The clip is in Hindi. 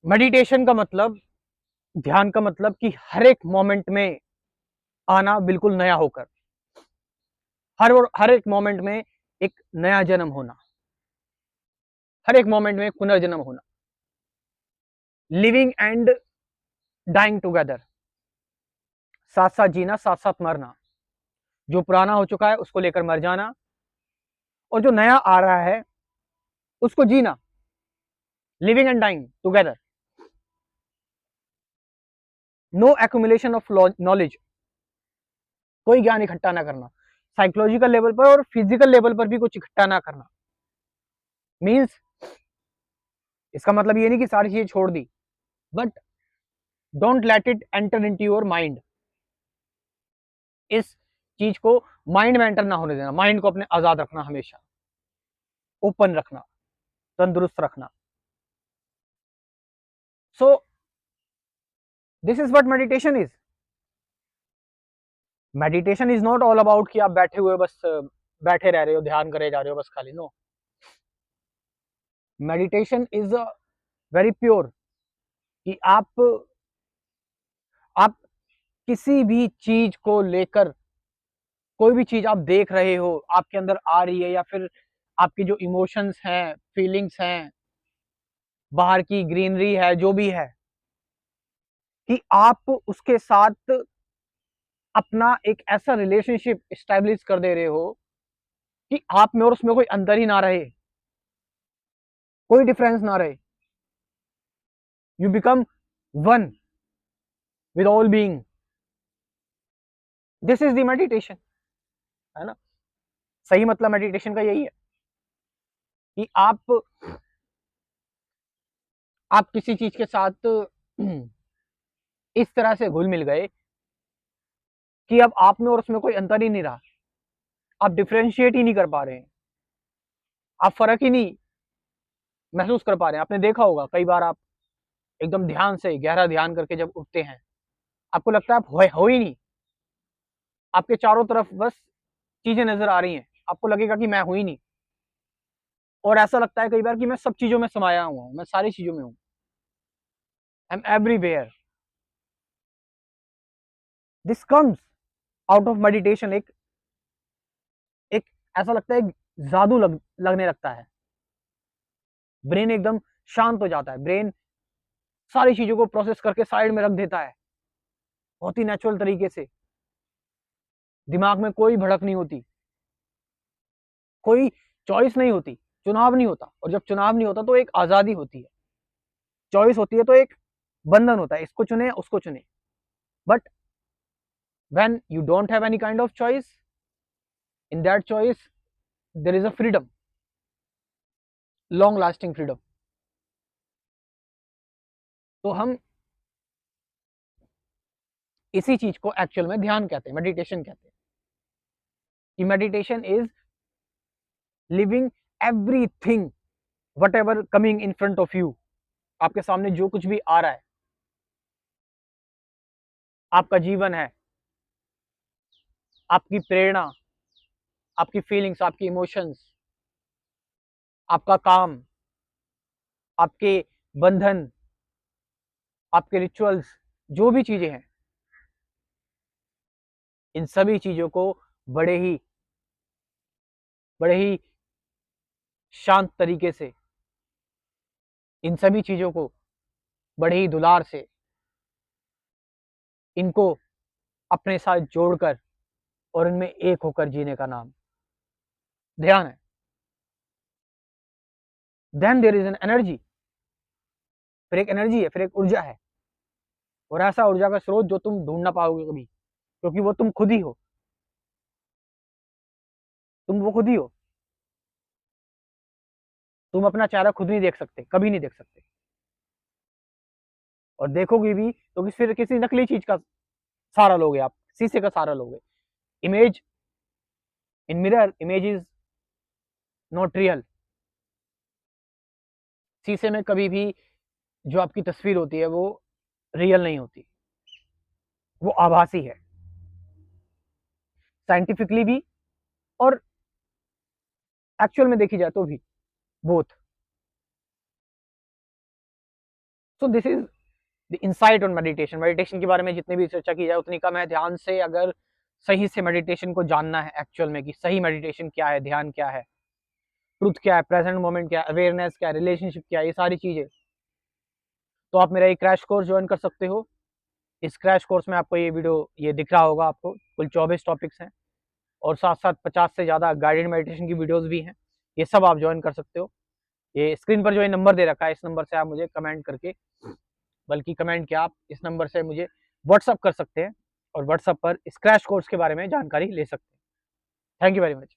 मेडिटेशन का मतलब, ध्यान का मतलब कि हर एक मोमेंट में आना बिल्कुल नया होकर, हर एक मोमेंट में एक नया जन्म होना, हर एक मोमेंट में पुनर्जन्म होना, लिविंग एंड डाइंग टुगेदर, साथ साथ जीना, साथ साथ मरना। जो पुराना हो चुका है उसको लेकर मर जाना, और जो नया आ रहा है उसको जीना, living and dying together. No accumulation of knowledge, कोई ज्ञान इकट्ठा ना करना, साइकोलॉजिकल लेवल पर और फिजिकल लेवल पर भी कुछ इकट्ठा ना करना। मीन्स इसका मतलब ये नहीं कि सारी चीजें छोड़ दी, but don't let it enter into your mind. इस चीज को माइंड में एंटर ना होने देना, माइंड को अपने आजाद रखना, हमेशा ओपन रखना, तंदुरुस्त रखना। So this is what meditation is. Meditation is not all about कि आप बैठे हुए बस बैठे रह रहे हो, ध्यान करे जा रहे हो बस खाली। No, meditation is very pure, कि आप किसी भी चीज को लेकर, कोई भी चीज आप देख रहे हो आपके अंदर आ रही है, या फिर आपके जो इमोशंस हैं, फीलिंग्स हैं, बाहर की ग्रीनरी है, जो भी है, कि आप उसके साथ अपना एक ऐसा रिलेशनशिप स्टैब्लिश कर दे रहे हो कि आप में और उसमें कोई अंतर ही ना रहे, कोई डिफरेंस ना रहे। You become one with all being. This is the meditation, है ना। सही मतलब मेडिटेशन का यही है कि आप किसी चीज के साथ इस तरह से घुल मिल गए कि अब आप में और उसमें कोई अंतर ही नहीं रहा, आप डिफ्रेंशिएट ही नहीं कर पा रहे हैं, आप फर्क ही नहीं महसूस कर पा रहे हैं। आपने देखा होगा कई बार, आप एकदम ध्यान से गहरा ध्यान करके जब उठते हैं, आपको लगता है आप हो ही नहीं, आपके चारों तरफ बस चीजें नजर आ रही हैं, आपको लगेगा कि मैं हूं ही नहीं। और ऐसा लगता है कई बार कि मैं सब चीजों में समाया हुआ हूं, मैं सारी चीजों में हूं, I am everywhere. This comes out of meditation. एक ऐसा लगता है जादू लगने लगता है, ब्रेन एकदम शांत हो जाता है, ब्रेन सारी चीजों को प्रोसेस करके साइड में रख देता है, बहुत ही नेचुरल तरीके से। दिमाग में कोई भड़क नहीं होती, कोई चॉइस नहीं होती, चुनाव नहीं होता। और जब चुनाव नहीं होता तो एक आजादी होती है, चॉइस होती है तो एक बंधन होता है, इसको चुने उसको चुने। But when you don't have any kind of choice, in that choice there is a freedom, long lasting freedom। तो हम इसी चीज को एक्चुअल में ध्यान कहते हैं, मेडिटेशन कहते हैं। कि meditation is living everything what ever coming in front of you. आपके सामने जो कुछ भी आ रहा है, आपका जीवन है, आपकी प्रेरणा, आपकी फीलिंग्स, आपकी इमोशंस, आपका काम, आपके बंधन, आपके रिचुअल्स, जो भी चीजें हैं, इन सभी चीजों को बड़े ही बड़े ही शांत तरीके से, इन सभी चीजों को बड़े ही दुलार से, इनको अपने साथ जोड़कर और इनमें एक होकर जीने का नाम ध्यान है। Then there is an energy, फिर एक एनर्जी है, फिर एक ऊर्जा है, और ऐसा ऊर्जा का स्रोत जो तुम ढूंढ ना पाओगे कभी, क्योंकि वो तुम खुद ही हो, तुम वो खुद ही हो। तुम अपना चेहरा खुद नहीं देख सकते, कभी नहीं देख सकते, और देखोगे भी तो फिर किसी नकली चीज का सहारा लोगे, आप शीशे का सहारा लोगे। Image in mirror, image is not real. शीशे में कभी भी जो आपकी तस्वीर होती है वो रियल नहीं होती, वो आभासी है, साइंटिफिकली भी और एक्चुअल में देखी जाए तो भी, both. So this is the insight on meditation. Meditation के बारे में जितनी भी चर्चा की जाए उतनी कम है। ध्यान से अगर सही से मेडिटेशन को जानना है एक्चुअल में कि सही मेडिटेशन क्या है, ध्यान क्या है, ट्रुथ क्या है, प्रेजेंट मोमेंट क्या है, अवेयरनेस क्या है, रिलेशनशिप क्या है, ये सारी चीजें, तो आप मेरा एक क्रैश कोर्स ज्वाइन कर सकते हो। इस क्रैश कोर्स में आपको ये वीडियो ये दिख रहा होगा, आपको कुल 24 टॉपिक्स हैं और साथ साथ 50 से ज़्यादा गाइडेड मेडिटेशन की वीडियोस भी हैं। ये सब आप ज्वाइन कर सकते हो। ये स्क्रीन पर जो ये नंबर दे रखा है, इस नंबर से आप मुझे कमेंट करके, बल्कि कमेंट क्या, आप इस नंबर से मुझे व्हाट्सअप कर सकते हैं और व्हाट्सअप पर इस क्रैश कोर्स के बारे में जानकारी ले सकते हैं। Thank you very much.